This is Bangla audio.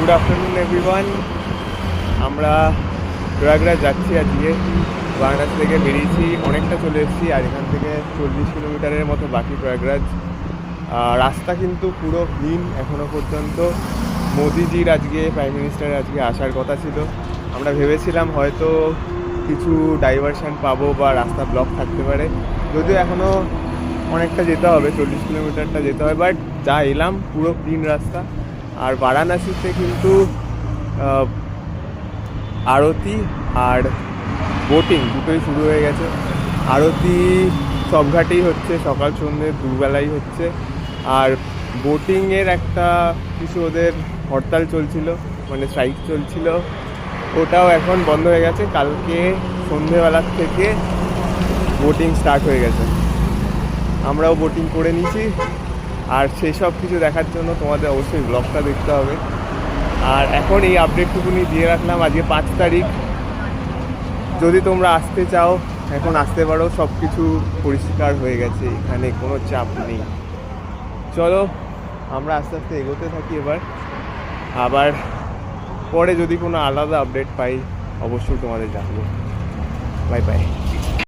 Good afternoon everyone. আমরা প্রয়াগরাজ যাচ্ছি আজকে। বারাণসী থেকে বেরিয়েছি, অনেকটা চলে এসেছি। আর এখান থেকে 40 কিলোমিটারের মতো বাকি প্রয়াগরাজ। রাস্তা কিন্তু পুরো ক্লিন এখনও পর্যন্ত। মোদিজির আজকে, প্রাইম মিনিস্টারের আজকে আসার কথা ছিল। আমরা ভেবেছিলাম হয়তো কিছু ডাইভারশন পাবো বা রাস্তা ব্লক থাকতে পারে, যদিও এখনও অনেকটা যেতে হবে, 40 কিলোমিটারটা যেতে হবে। বাট যা এলাম পুরো ক্লিন রাস্তা। আর বারাণসীতে কিন্তু আরতি আর বোটিং দুটোই শুরু হয়ে গেছে। আরতি সব ঘাটেই হচ্ছে, সকাল সন্ধ্যে দুবেলাই হচ্ছে। আর বোটিংয়ের একটা কিছু ওদের হরতাল চলছিল, মানে স্ট্রাইক চলছিল, ওটাও এখন বন্ধ হয়ে গেছে। কালকে সন্ধেবেলার থেকে বোটিং স্টার্ট হয়ে গেছে। আমরাও বোটিং করে নিয়েছি। আর সেই সব কিছু দেখার জন্য তোমাদের অবশ্যই ব্লগটা দেখতে হবে। আর এখন এই আপডেটটুকুনি দিয়ে রাখলাম। আজকে 5 তারিখ। যদি তোমরা আসতে চাও এখন আসতে পারো, সব কিছু পরিষ্কার হয়ে গেছে, এখানে কোনো চাপ নেই। চলো আমরা আস্তে আস্তে এগোতে থাকি। এবার আবার পরে যদি কোনো আলাদা আপডেট পাই অবশ্যই তোমাদের জানাবো। Bye bye.